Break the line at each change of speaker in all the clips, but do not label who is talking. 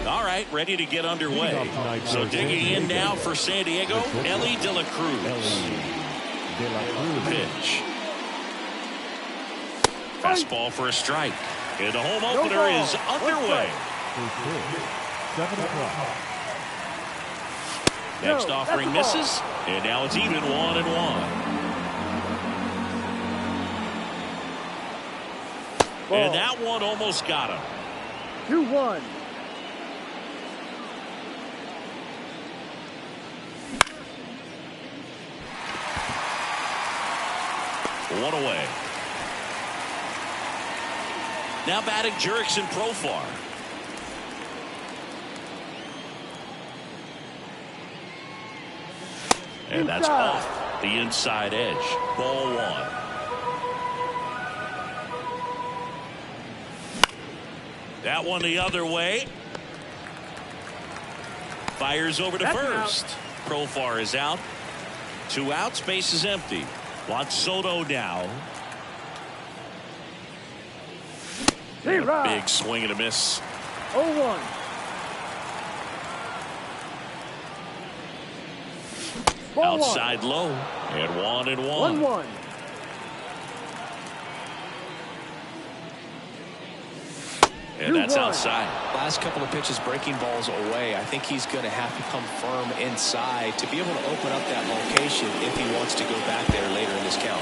All right, ready to get underway. So digging in now for San Diego, Ellie De La Cruz. The pitch. Fastball for a strike. And the home opener is underway. Next offering misses, and now it's even 1-1. And that one almost got him.
2-1.
One away. Now batting Jurickson Profar. And that's off the inside edge. Ball one. That one the other way. Fires over to first. Profar is out. 2 outs, base is empty. Juan Soto now. Big swing and a miss.
0-1.
Outside low. And 1-1.
1-1.
And that's outside.
Last couple of pitches breaking balls away. I think he's going to have to come firm inside to be able to open up that location if he wants to go back there later in this count.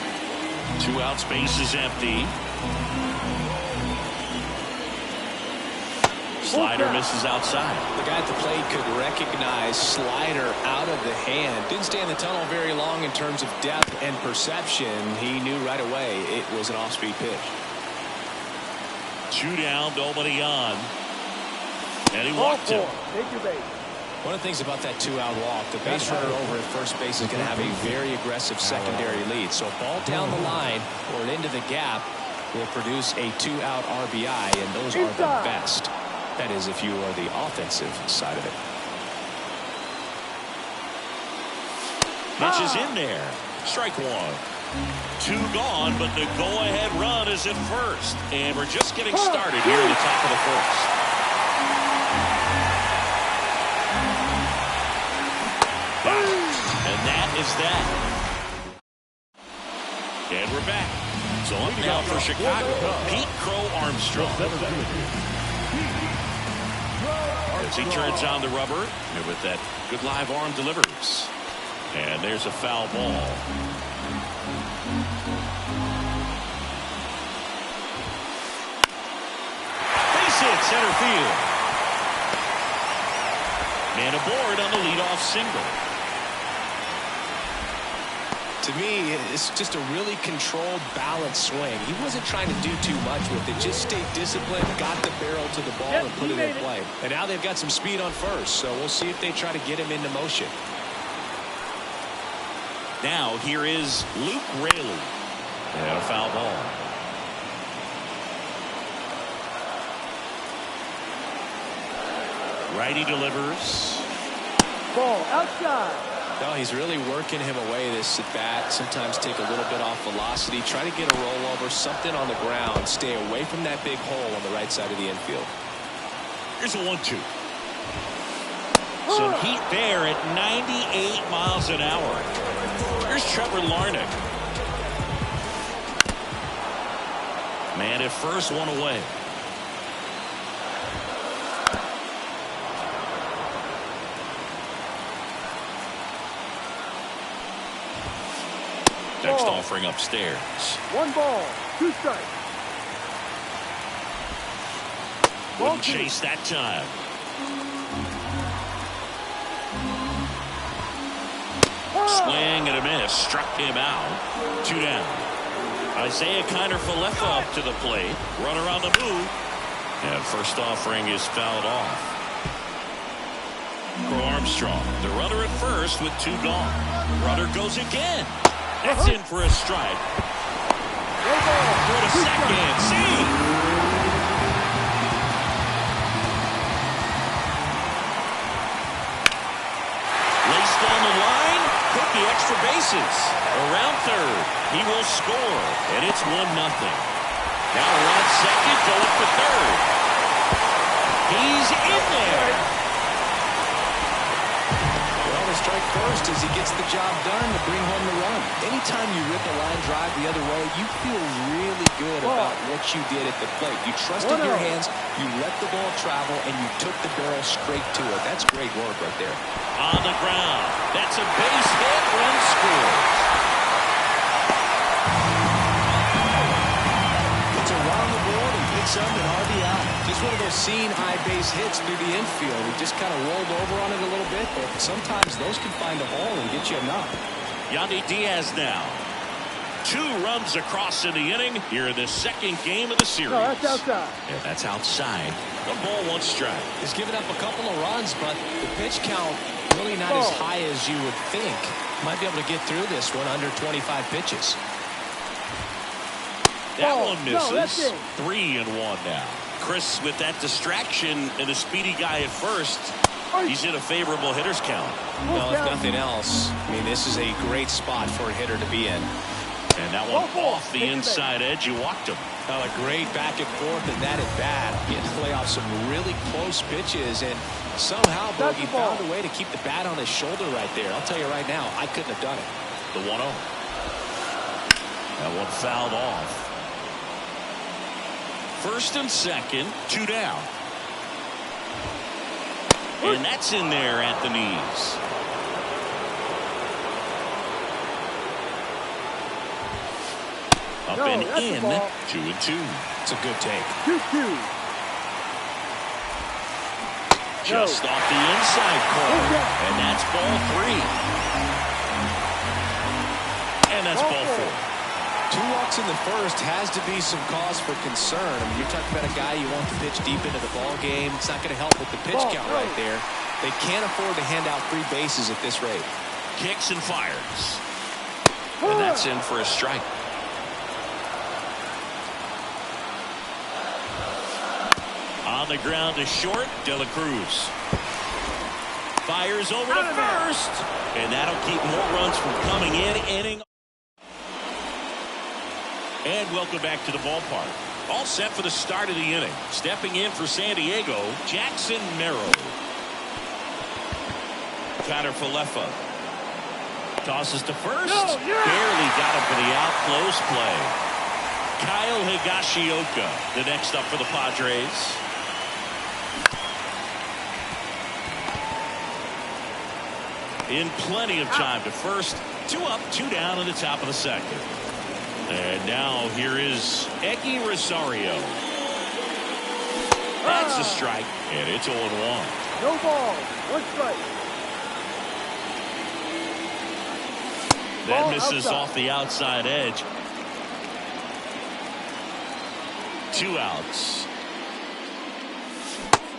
2 outs, base is empty. Slider misses outside.
The guy at the plate could recognize slider out of the hand. Didn't stay in the tunnel very long in terms of depth and perception. He knew right away it was an off-speed pitch.
2 down, nobody on. And he walked him.
Take your base.
One of the things about that 2-out walk, the base runner over at first base is going to have a very aggressive secondary lead. So a ball down the line or into the gap will produce a 2-out RBI, and those are the best. That is, if you are the offensive side of it.
Pitch is in there. Strike one. 2 gone, but the go-ahead run is at first. And we're just getting started here in the top of the first. And that is that. And we're back. So up now for Chicago, Pete Crow Armstrong. As he turns on the rubber, and with that good live arm delivers. And there's a foul ball. Base hit, center field. Man aboard on the leadoff single.
To me, it's just a really controlled, balanced swing. He wasn't trying to do too much with it. Just stayed disciplined, got the barrel to the ball, and put it in play. And now they've got some speed on first, so we'll see if they try to get him into motion.
Now here is Luke Raley. And a foul ball. Righty delivers.
Ball outside.
No, he's really working him away this at bat. Sometimes take a little bit off velocity. Try to get a rollover, something on the ground. Stay away from that big hole on the right side of the infield.
Here's a 1-2. Some heat there at 98 miles an hour. Here's Trevor Larnach. Man at first, 1 away. Next offering upstairs.
1 ball, 2 strikes.
Wouldn't chase that time. Swing and a miss. Struck him out. 2 down. Isaiah Kiner-Falefa up to the plate. Runner on the move. And first offering is fouled off. Crow Armstrong, the runner at first with 2 gone. Runner goes again. That's in for a strike. Throw to second. See. Laced down the line. Took the extra bases. Around third. He will score. And it's 1-0. Now we're on second. Going for third. He's in there.
Well, the strike first as he gets the job done to bring home the run. Anytime you rip a line drive the other way, you feel really good about what you did at the plate. You trusted your hands, you let the ball travel, and you took the barrel straight to it. That's great work right there.
On the ground. That's a base hit. Run scores.
It's around the board and picks up an RBI. Just one of those seeing eye base hits through the infield. He just kind of rolled over on it a little bit, but sometimes those can find a hole and get you a knock.
Yandy Diaz now. 2 runs across in the inning here in the second game of the series.
No, that's outside.
Yeah, that's outside. 1 ball, 1 strike.
He's given up a couple of runs, but the pitch count really not as high as you would think. Might be able to get through this one under 25 pitches.
That one misses.
No, that's it.
3-1 now. Chris, with that distraction and a speedy guy at first, he's in a favorable hitter's count.
Well, if nothing else, I mean, this is a great spot for a hitter to be in.
And that one off the inside edge. You walked him.
Well, a great back and forth and that at bat. He had to play off some really close pitches, and somehow Bogey found a way to keep the bat on his shoulder right there. I'll tell you right now, I couldn't have done it.
The 1-0. That one fouled off. First and second, 2 down. And that's in there at the knees. Up and in, 2-2.
It's a good take.
2-2.
Just off the inside corner. And that's ball 3. And that's ball 4.
2 walks in the first has to be some cause for concern. I mean, you're talking about a guy you want to pitch deep into the ball game. It's not going to help with the pitch count right there. They can't afford to hand out free bases at this rate.
Kicks and fires. And that's in for a strike. On the ground to short, De La Cruz. Fires over to first. And that'll keep more runs from coming in. Inning. And welcome back to the ballpark. All set for the start of the inning. Stepping in for San Diego, Jackson Merrill. Tyler Falefa. Tosses to first. Barely got him for the out close play. Kyle Higashioka, the next up for the Padres. In plenty of time to first. 2 up, 2 down in the top of the second. And now here is Eguy Rosario. That's a strike, and it's 0-1.
No ball, 1 strike.
That misses off the outside edge. 2 outs.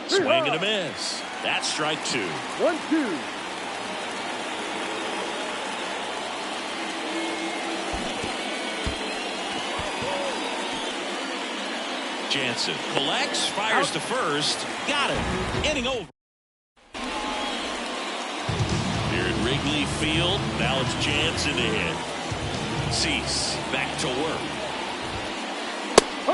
Swing and a miss. That's strike 2.
1-2.
Jansen collects, fires to first. Got it. Inning over. Here at Wrigley Field, now it's Jansen to hit. Cease back to work.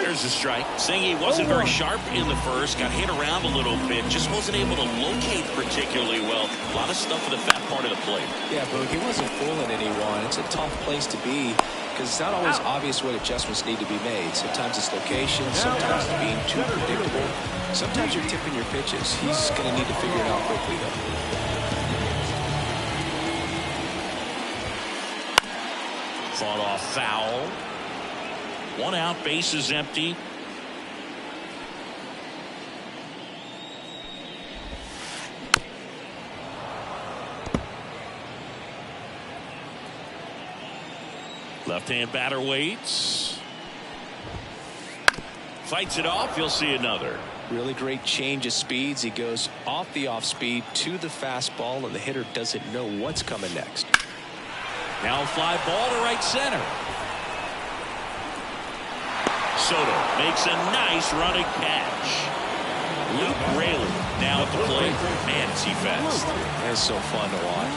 There's a strike. Saying he wasn't very sharp in the first, got hit around a little bit, just wasn't able to locate particularly well. A lot of stuff in the fat part of the plate.
Yeah, but he wasn't fooling anyone. It's a tough place to be because it's not always obvious what adjustments need to be made. Sometimes it's location, sometimes it's being too predictable. Sometimes you're tipping your pitches. He's going to need to figure it out quickly, though.
Fought off foul. 1 out, bases empty. Left-hand batter waits. Fights it off. You'll see another.
Really great change of speeds. He goes off the off speed to the fastball, and the hitter doesn't know what's coming next.
Now a fly ball to right center. Soto makes a nice running catch. Luke Rayleigh now at the plate. Man, is he fast.
It's so fun to watch.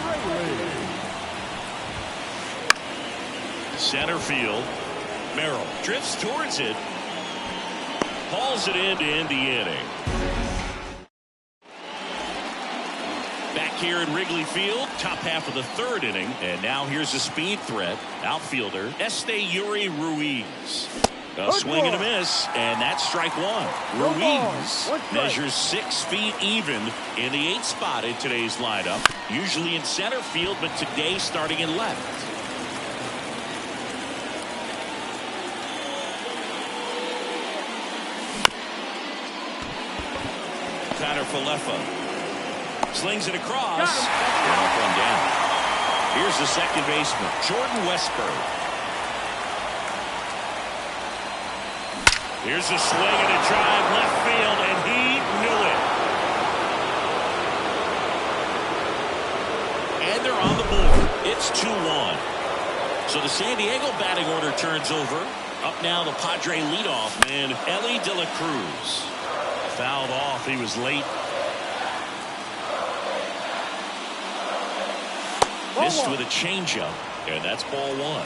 Center field. Merrill drifts towards it. Hauls it in to end the inning. Back here in Wrigley Field, top half of the third inning, and now here's a speed threat. Outfielder Yuri Ruiz. A swing and a miss, and that's strike one. Ruiz measures 6 feet even in the 8th spot in today's lineup. Usually in center field, but today starting in left. Falefa slings it across and up one down. Here's the second baseman, Jordan Westburg. Here's a swing and a drive left field, and he knew it. And they're on the board. It's 2-1. So the San Diego batting order turns over. Up now the Padre leadoff man, Elly De La Cruz. Fouled off. He was late. Missed with a changeup, and that's ball one.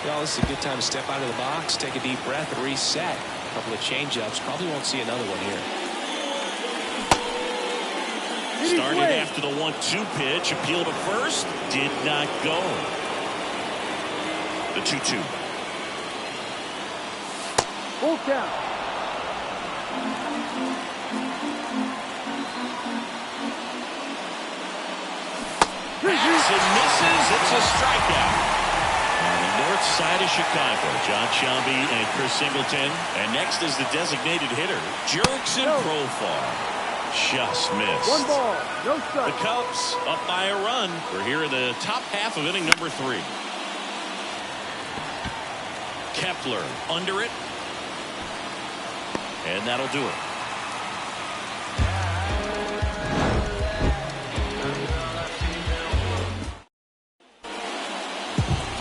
Well, this is a good time to step out of the box, take a deep breath, and reset. A couple of changeups. Probably won't see another one here.
Started after the 1-2 pitch. Appeal to first. Did not go. The 2-2.
Full count.
Pass and misses. It's a strikeout. On the north side of Chicago, John Shambi and Chris Singleton. And next is the designated hitter, Jurickson Profar. Just missed.
1 ball, no strike.
The Cubs up by a run. We're here in the top half of inning number 3. Kepler under it. And that'll do it.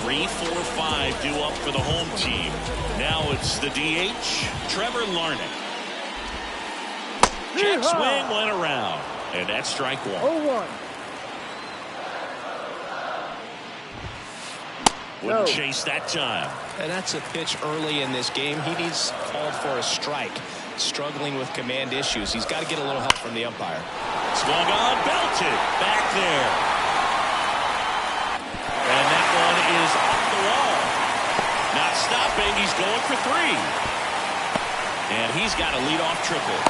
3, 4, 5 due up for the home team. Now it's the DH, Trevor Larnach. Jet swing went around, and that's strike one.
0-1.
Wouldn't chase that time.
And that's a pitch early in this game. He needs called for a strike. Struggling with command issues. He's got to get a little help from the umpire.
Swung on, belted, back there. And that one is off the wall. Not stopping, he's going for 3. And he's got a leadoff triple.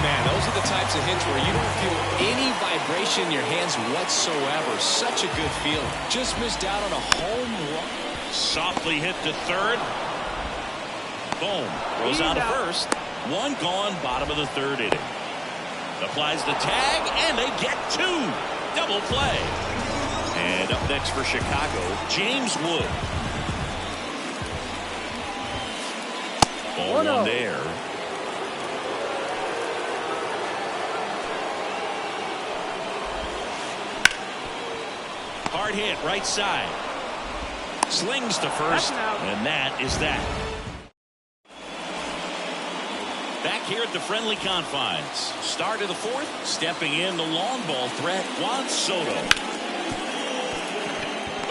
Man, those are the types of hits where you don't feel any vibration in your hands whatsoever. Such a good feel. Just missed out on a home run.
Softly hit to third. Boom. Goes out of first. 1 gone, bottom of the 3rd inning. Applies the tag, and they get 2. Double play. And up next for Chicago, James Wood. Ball 1 there. Hard hit, right side. Slings to first, and that is that. Back here at the friendly confines. Start of the 4th, stepping in the long ball threat, Juan Soto.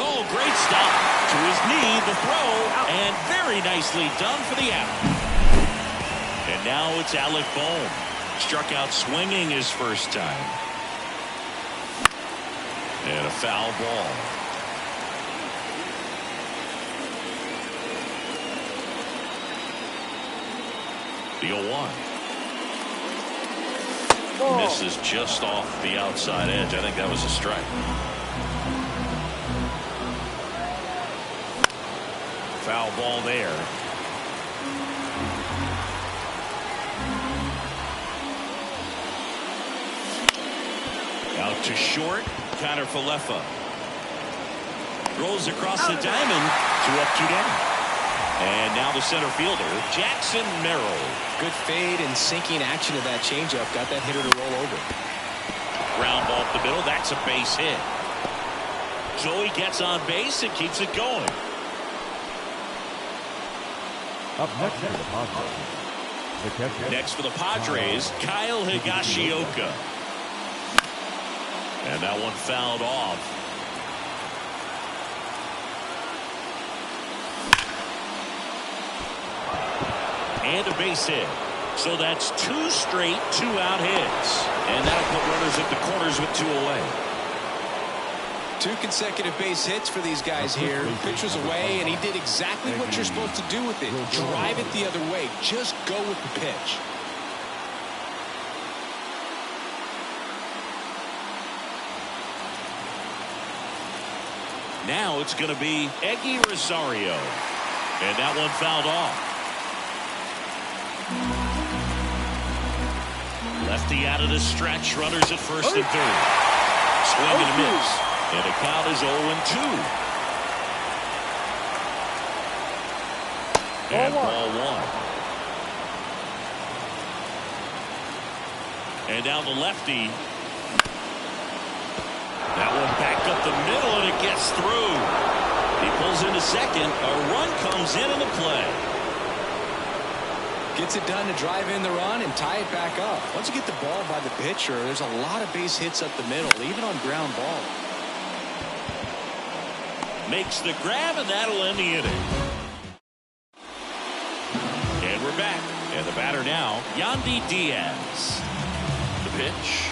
Oh, great stop. To his knee, the throw, and very nicely done for the out. And now it's Alec Bohm. Struck out swinging his first time. And a foul ball. The 0-1. Misses just off the outside edge. I think that was a strike. Foul ball there. Out to short. Connor Falefa rolls across the diamond to up 2 down. And now the center fielder, Jackson Merrill.
Good fade and sinking action of that changeup. Got that hitter to roll over.
Ground ball up the middle. That's a base hit. So he gets on base and keeps it going.
Up next for the Padres.
Next for the Padres, Kyle Higashioka. And that one fouled off. and a base hit. So that's 2 straight 2-out hits. And that'll put runners at the corners with 2 away.
2 consecutive base hits for these guys here. Pitch was away, and he did exactly what you're supposed to do with it. Drive it the other way. Just go with the pitch.
Now it's going to be Eggy Rosario. And that one fouled off. Lefty out of the stretch. Runners at first and third. Swing and a miss. And the count is 0-2. And ball 1. And down the lefty. That one back up the middle, and it gets through. He pulls into second. A run comes in the play.
Gets it done to drive in the run and tie it back up. Once you get the ball by the pitcher, there's a lot of base hits up the middle, even on ground ball.
Makes the grab, and that'll end the inning. And we're back. And the batter now, Yandy Diaz. The pitch.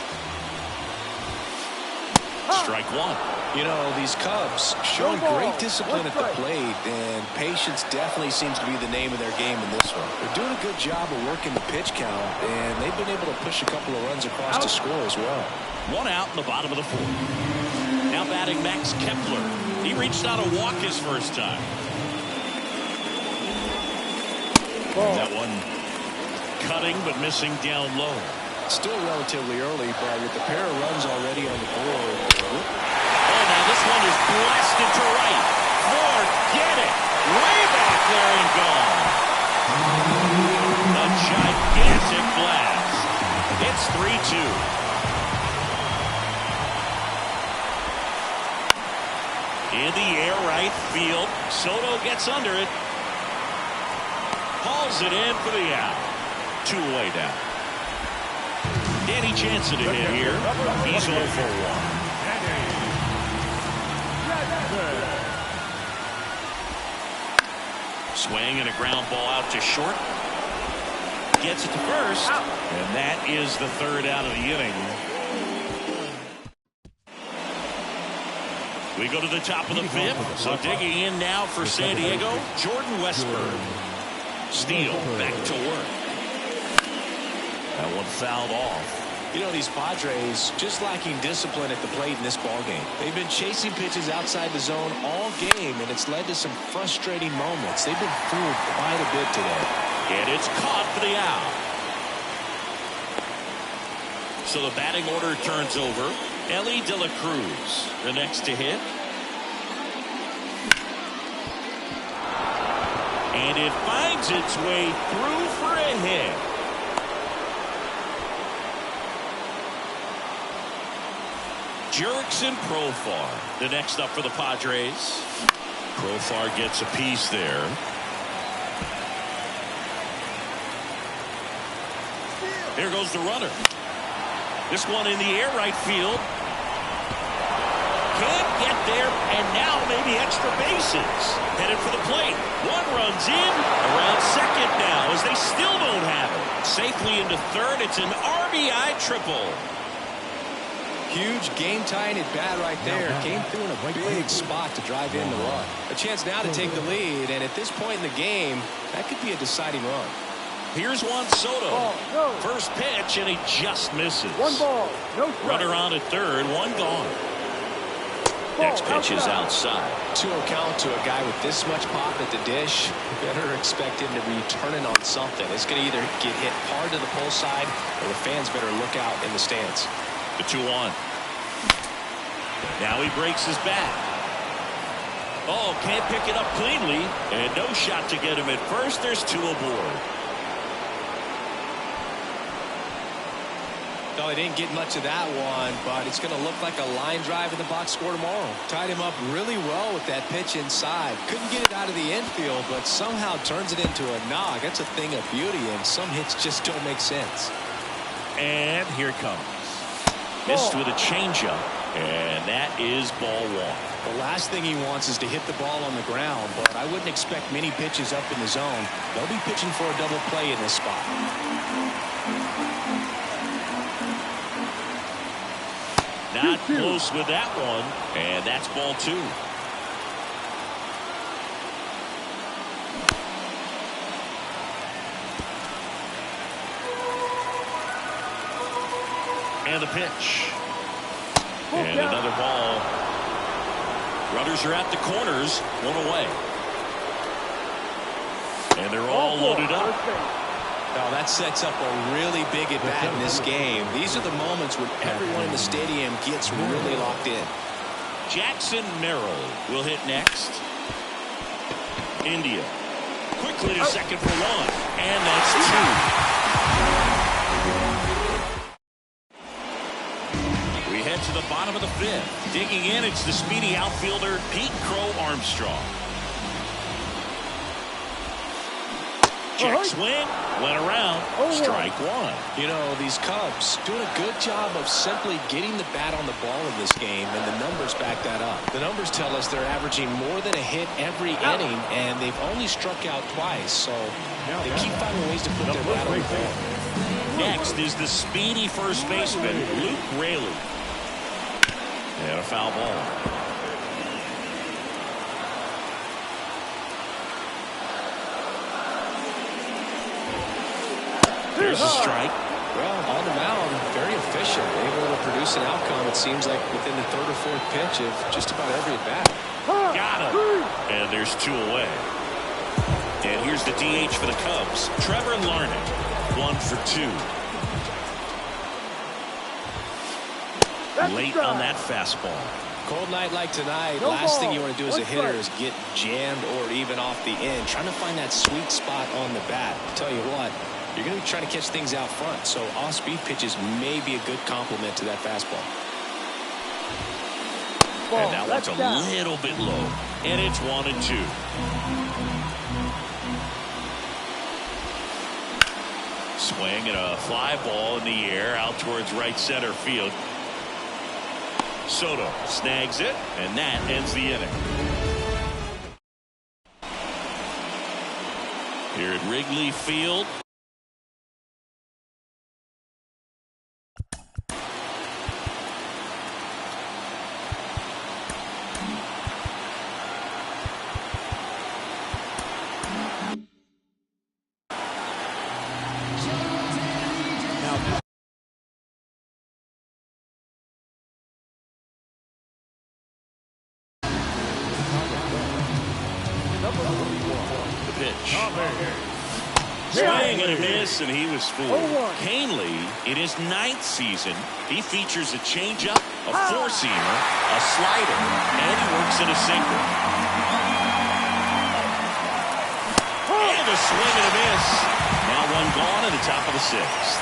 Strike 1.
You know, these Cubs showing great discipline at the plate, and patience definitely seems to be the name of their game in this one. They're doing a good job of working the pitch count, and they've been able to push a couple of runs across to score as well.
1 out in the bottom of the 4th. Now batting Max Kepler. He reached out a walk his first time. That one cutting but missing down low.
Still relatively early, but with the pair of runs already on the board.
Oh, now this one is blasted to right. Forget it. Way back there and gone. A gigantic blast. It's 3-2. In the air, right field. Soto gets under it. Hauls it in for the out. 2 away now. Danny Jansen to hit here. He's 0 for 1. Swing and a ground ball out to short. Gets it to first. And that is the 3rd out of the inning. We go to the top of the 5th. So digging in now for San Diego, Jordan Westburg. Steele back to work. That one fouled off.
You know, these Padres just lacking discipline at the plate in this ballgame. They've been chasing pitches outside the zone all game, and it's led to some frustrating moments. They've been fooled quite a bit today.
And it's caught for the out. So the batting order turns over. Ellie De La Cruz, the next to hit. And it finds its way through for a hit. Jurickson Profar, the next up for the Padres. Profar gets a piece there. Here goes the runner. This one in the air, right field. Can't get there, and now maybe extra bases. Headed for the plate. One runs in, around second now, as they still don't have it. Safely into third. It's an RBI triple.
Huge game-tying at bat right there. Came through in a big spot to drive in the run. A chance now to take the lead, and at this point in the game, that could be a deciding run.
Here's Juan Soto. First pitch, and he just misses.
1 ball, no strike.
Runner on at third, 1 gone. Next pitch is outside.
2-0 count to a guy with this much pop at the dish. Better expect him to be turning on something. It's going to either get hit hard to the pull side, or the fans better look out in the stands.
The 2-1. Now he breaks his bat. Oh, can't pick it up cleanly. And no shot to get him at first. There's 2 aboard.
No, they didn't get much of that one, but it's going to look like a line drive in the box score tomorrow. Tied him up really well with that pitch inside. Couldn't get it out of the infield, but somehow turns it into a knock. That's a thing of beauty, and some hits just don't make sense.
And here it comes. Missed with a changeup, and that is ball 1.
The last thing he wants is to hit the ball on the ground, but I wouldn't expect many pitches up in the zone. They'll be pitching for a double play in this spot.
Not close with that one, and that's ball 2. And the pitch. And another ball. Runners are at the corners, 1 away. And they're all loaded up.
Now that sets up a really big at-bat in this game. These are the moments when everyone in the stadium gets really locked in.
Jackson Merrill will hit next. India quickly to second for 1. And that's 2. We head to the bottom of the 5th. Digging in, it's the speedy outfielder Pete Crow Armstrong. Check swing, went around, strike 1.
You know, these Cubs doing a good job of simply getting the bat on the ball in this game, and the numbers back that up. The numbers tell us they're averaging more than a hit every inning, and they've only struck out twice, so they keep finding ways to put their bat on the ball.
Next is the speedy first baseman, Luke Raley. And a foul ball. There's a strike.
Well, on the mound, very efficient, able to produce an outcome, it seems like, within the 3rd or 4th pitch of just about every at-bat.
Got him. And there's 2 away. And here's the DH for the Cubs, Trevor Larnach, 1 for 2. Late on that fastball.
Cold night like tonight, last thing you want to do as a hitter is get jammed or even off the end. Trying to find that sweet spot on the bat. I'll tell you what, you're going to be trying to catch things out front, so off-speed pitches may be a good complement to that fastball.
And that one's a little bit low, and it's 1-2. Swing and a fly ball in the air out towards right center field. Soto snags it, and that ends the inning. Here at Wrigley Field. Swing and a miss, and he was fooled. Canely, in his 9th season, he features a changeup, a four-seamer, a slider, and he works in a single. And a swing and a miss. Now 1 gone at the top of the 6th.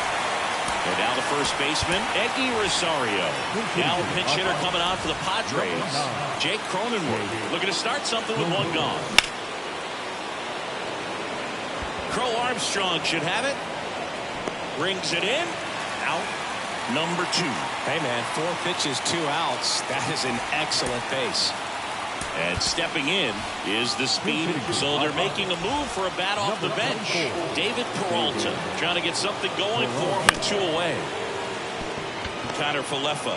And now the first baseman, Eggy Rosario. Now a pinch hitter coming out for the Padres, Jake Cronenworth, looking to start something with 1 gone. Crow Armstrong should have it. Brings it in. Out. Number 2.
Hey, man, 4 pitches, 2 outs. That is an excellent pace.
And stepping in is the speed. So they're making a move for a bat off the bench. David Peralta trying to get something going for him with 2 away. Connor Falefa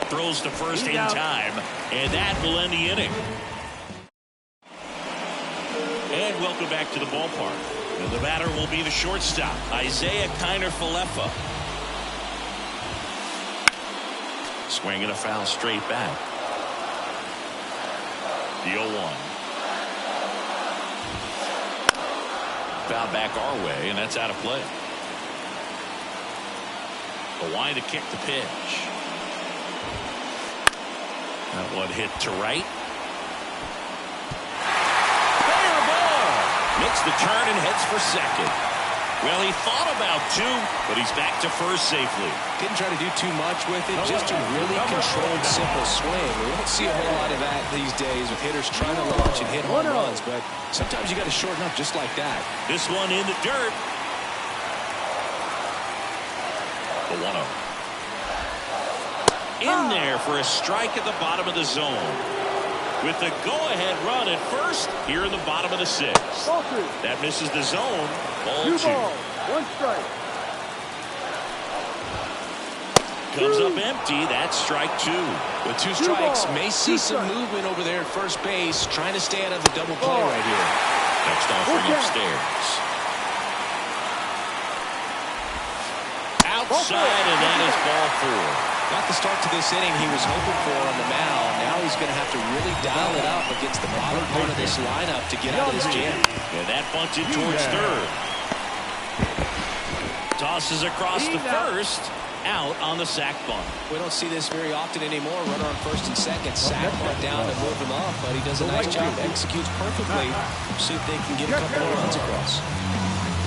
throws to first in time, and that will end the inning. And welcome back to the ballpark. And the batter will be the shortstop, Isaiah Kiner-Falefa. Swing and a foul straight back. The 0-1. Foul back our way, and that's out of play. A wind to kick the pitch. That one hit to right. Makes the turn and heads for second. Well, he thought about 2, but he's back to first safely.
Didn't try to do too much with it, just a really controlled, simple swing. We don't see a whole lot of that these days with hitters trying to launch and hit home runs, but sometimes you got to shorten up just like that.
This one in the dirt. The 1-0. in there for a strike at the bottom of the zone. With the go-ahead run at first here in the bottom of the sixth. That misses the zone. Ball 2.
2 balls, 1 strike.
Comes up empty. That's strike 2.
With 2 strikes, may see some movement over there at first base, trying to stay out of the double play right here.
Next offering upstairs. Outside, and that is ball 4.
Got the start to this inning he was hoping for on the mound. Now he's going to have to really dial it up against the bottom part of this lineup to get out of this jam.
And that bunted towards third. Tosses across the first. Out on the sac bunt.
We don't see this very often anymore. Runner on first and second. Sac bunt down to move him up, but he does a nice job. Executes perfectly. See if they can get a couple more runs across.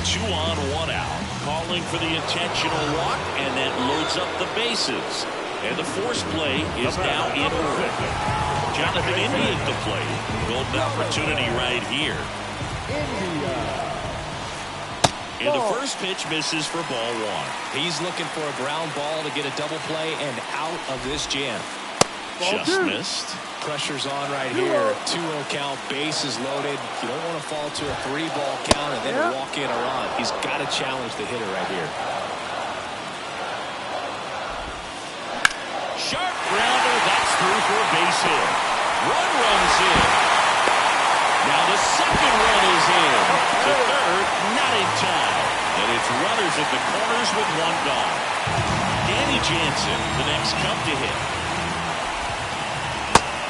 2 on, 1 out. Calling for the intentional walk, and that loads up the bases. And the force play is now in order. Jonathan India at the plate. Golden opportunity right here. And the first pitch misses for ball 1.
He's looking for a ground ball to get a double play and out of this jam.
Just missed.
Pressure's on right here. 2-0 count, bases loaded. You don't want to fall to a 3-ball count and then walk in a run. He's got to challenge the hitter right here.
Sharp grounder. That's through for a base hit. One runs in. Now the second run is in. To third, not in time. And it's runners at the corners with 1 gone. Danny Jansen, the next come to hit.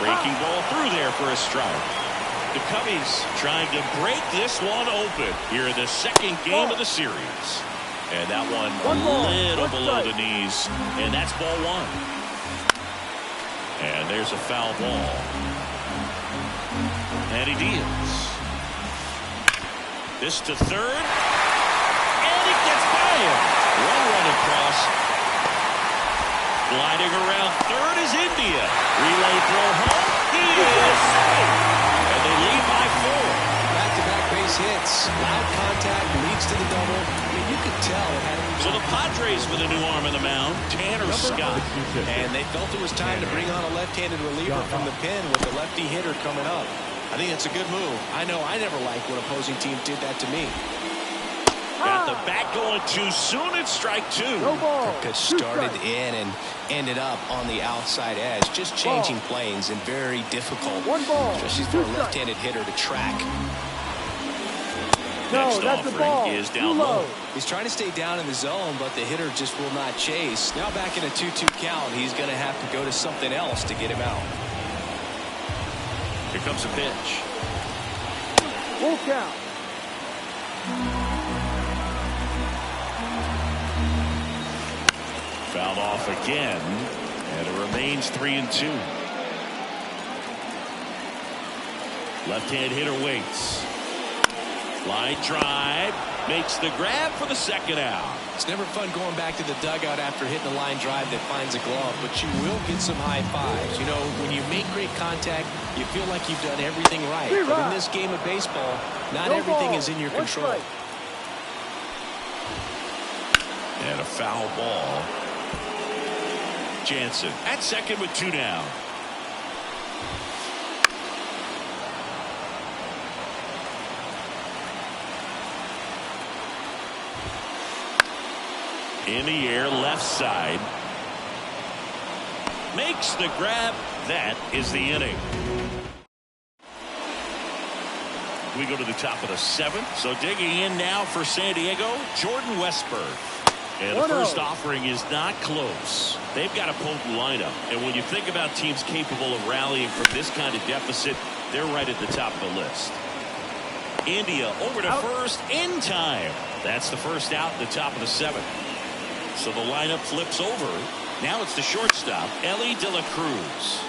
Breaking ball through there for a strike. The Cubbies trying to break this one open here in the second game of the series. And that one a little below the knees. And that's ball 1. And there's a foul ball. And he deals. This to third. And it gets by him. 1 run across. Gliding around third is India. Relay throw home. He is safe. And they lead by 4.
Back-to-back base hits. Loud contact leads to the double. I mean, you could tell.
So the Padres with a new arm in the mound, Tanner Scott.
And they felt it was time to bring on a left-handed reliever from the pen with the lefty hitter coming up. I think it's a good move. I know I never liked when opposing teams did that to me.
Got the bat going too soon. It's strike 2.
The pitch started in and ended up on the outside edge. Just changing planes and very difficult, especially for a left-handed hitter to track.
Next offering is down low.
He's trying to stay down in the zone, but the hitter just will not chase. Now back in a 2-2 count, he's going to have to go to something else to get him out.
Here comes a pitch.
Full count.
Fouled off again, and it remains 3-2. Left-hand hitter waits. Line drive, makes the grab for the second out.
It's never fun going back to the dugout after hitting a line drive that finds a glove, but you will get some high fives. You know, when you make great contact, you feel like you've done everything right. But in this game of baseball, not everything is in your control.
And a foul ball. Jansen at second with 2 down. In the air, left side. Makes the grab. That is the inning. We go to the top of the 7th. So digging in now for San Diego, Jordan Westburg. And the first offering is not close. They've got a potent lineup. And when you think about teams capable of rallying from this kind of deficit, they're right at the top of the list. India over to first in time. That's the first out in the top of the 7th. So the lineup flips over. Now it's the shortstop, Ellie De La Cruz.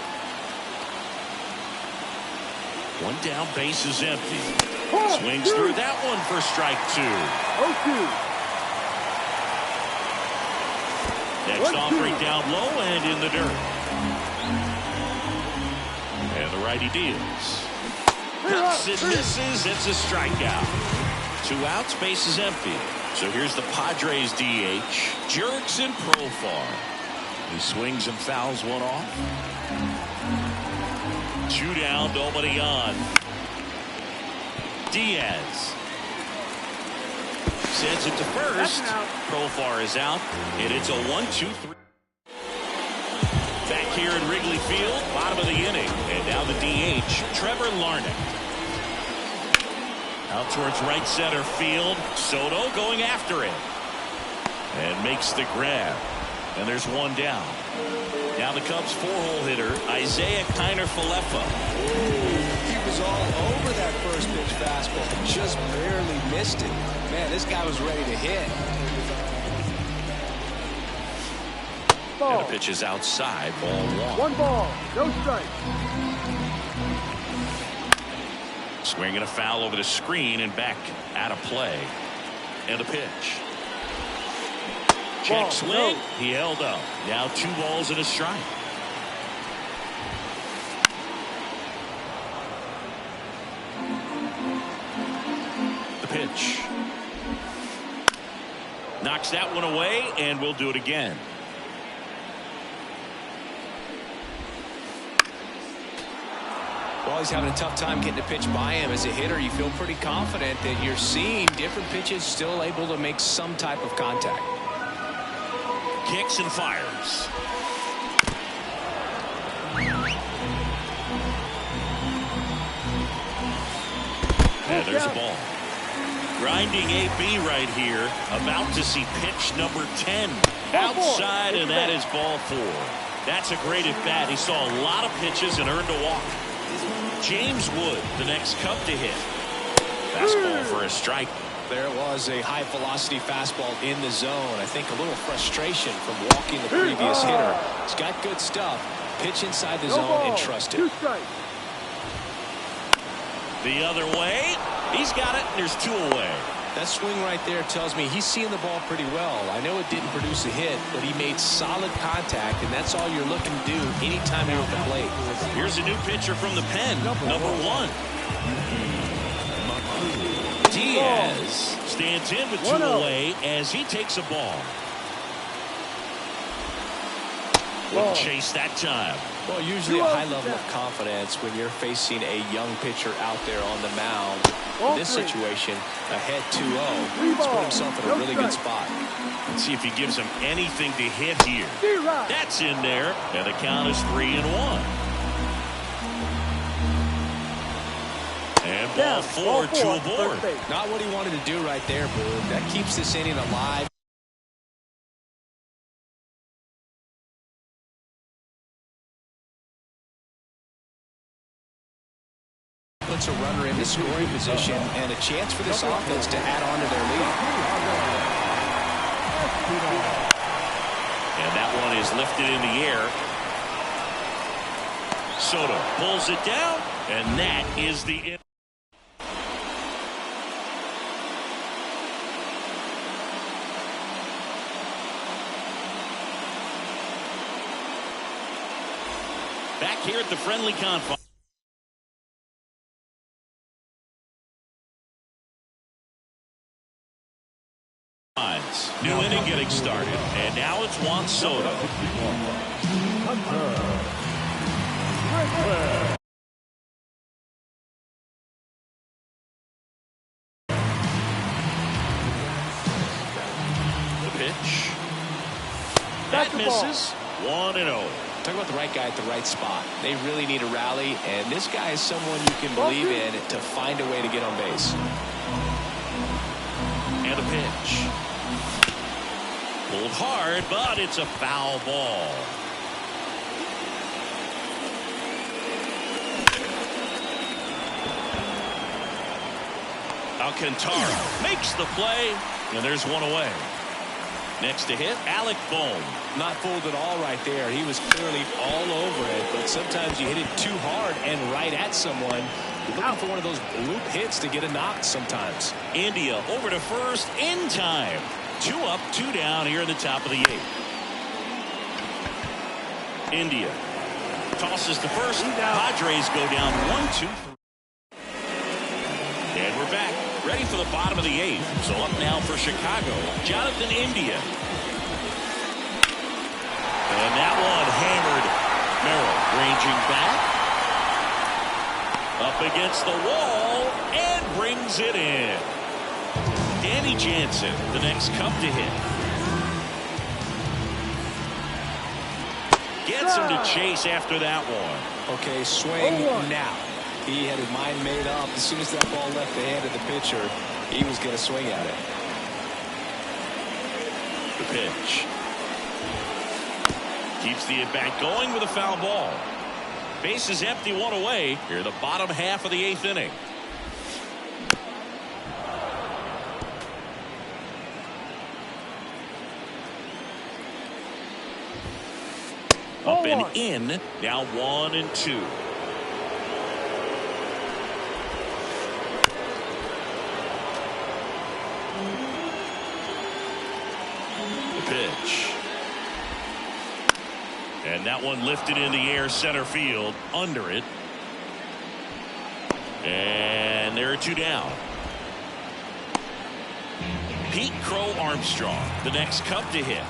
1 down, base is empty. Swings through that one for strike 2.
0-2.
Next offering down low and in the dirt. And the righty deals. Cuts it, misses. It's a strikeout. 2 outs, base is empty. So here's the Padres DH, Jurickson Profar. He swings and fouls one off. 2 down, nobody on. Diaz sends it to first. Profar is out, and it's a 1-2-3. Back here in Wrigley Field, bottom of the inning, and now the DH, Trevor Larnach. Out towards right center field. Soto going after it, and makes the grab. And there's 1 down. Now the Cubs 4-hole hitter, Isaiah Kiner-Falefa.
He was all over that first pitch fastball. Just barely missed it. Man, this guy was ready to hit.
And the pitch is outside, ball 1.
1 ball, no strike.
Swinging a foul over the screen and back out of play. And the pitch. Check swing. No. He held up. Now 2 balls and a strike. The pitch. Knocks that one away, and we'll do it again.
Well, he's having a tough time getting a pitch by him. As a hitter, you feel pretty confident that you're seeing different pitches still able to make some type of contact.
Kicks and fires. And there's a ball. Grinding AB right here. About to see pitch number 10. Outside, and that is ball 4. That's a great at bat. He saw a lot of pitches and earned a walk. James Wood, the next Cub to hit. Fastball for a strike.
There was a high velocity fastball in the zone. I think a little frustration from walking the previous hitter. He's got good stuff. Pitch inside the zone and trust it.
The other way. He's got it, and there's 2 away.
That swing right there tells me he's seeing the ball pretty well. I know it didn't produce a hit, but he made solid contact, and that's all you're looking to do anytime you're at the plate.
Here's a new pitcher from the pen, number 1. Diaz stands in with 2 away as he takes a ball. Wouldn't chase that time.
Well, usually a high level of confidence when you're facing a young pitcher out there on the mound. In this situation, ahead 2-0, he's put himself in a really good spot.
Let's see if he gives him anything to hit here. That's in there, and the count is 3-1. And ball 4, 2 aboard.
Not what he wanted to do right there, Boone. That keeps this inning alive. Puts a runner into scoring position and a chance for this offense to add on to their lead.
And that one is lifted in the air. Soto pulls it down, and that is the end. Back here at the friendly confines. New inning getting started, and now it's Juan Soto. The pitch. That misses. 1-0.
Talk about the right guy at the right spot. They really need a rally, and this guy is someone you can believe in to find a way to get on base.
And a pitch. Pulled hard, but it's a foul ball. Alcantara makes the play, and there's 1 away. Next to hit, Alec Bohm.
Not fooled at all right there. He was clearly all over it, but sometimes you hit it too hard and right at someone. You're looking for one of those loop hits to get a knock sometimes.
India over to first in time. 2 up, 2 down here in the top of the 8th. India tosses to first. Padres go down 1-2. And we're back. Ready for the bottom of the 8th. So up now for Chicago, Jonathan India. And that one hammered. Merrill ranging back. Up against the wall and brings it in. Danny Jansen, the next cup to hit. Gets him to chase after that one.
Okay, swing now. He had his mind made up. As soon as that ball left the hand of the pitcher, he was going to swing at it.
The pitch. Keeps the at-bat going with a foul ball. Base is empty, one away. Here, the bottom half of the 8th inning. Up and in. Now 1-2. The pitch. And that one lifted in the air, center field, under it. And there are 2 down. Pete Crow Armstrong, the next cup to hit.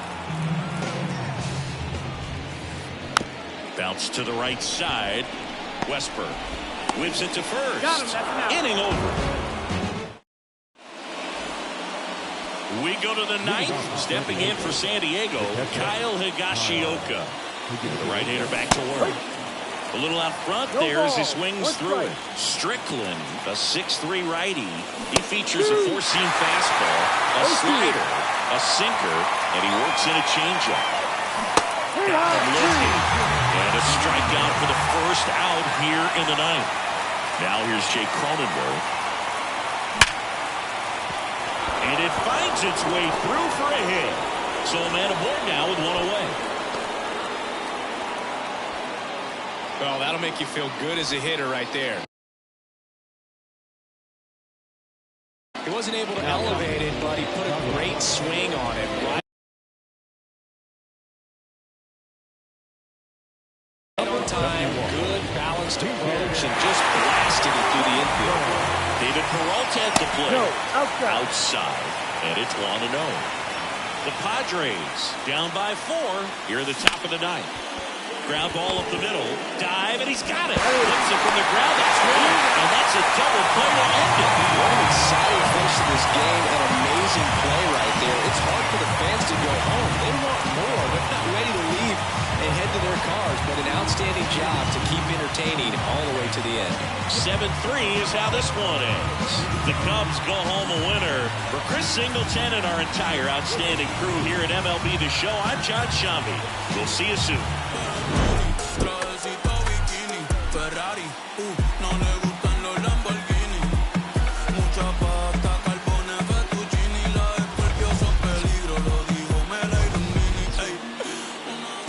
Bounce to the right side. Westberg whips it to first.
Got him, that's an out.
Inning over. We go to the 9th. Stepping in for San Diego, Kyle Higashioka. The right-hander back to work. A little out front there as he swings through it. Strickland, a 6'3" righty. He features a 4-seam fastball, a slider, a sinker, and he works in a changeup. Got him lifted. And a strikeout for the first out here in the 9th. Now here's Jake Cronenworth. And it finds its way through for a hit. So a man aboard now with 1 away.
Well, that'll make you feel good as a hitter right there. He wasn't able to elevate it, but he put a great swing on it. Right on time, good balanced approach, and just blasted it through the infield.
David Peralta at the plate.
No, outside.
Outside. And it's 1-0. The Padres down by 4 here at the top of the 9th. Ground ball up the middle. Dive, and he's got it. Flips it from the ground. That's one. And that's a double play to end it.
What an exciting finish to this game. An amazing play right there. It's hard for the fans to go home. They want more. They're not ready to leave and head to their cars. But an outstanding job to keep entertaining all the way to the end.
7-3 is how this one ends. The Cubs go home a winner. For Chris Singleton and our entire outstanding crew here at MLB The Show, I'm John Shambi. We'll see you soon.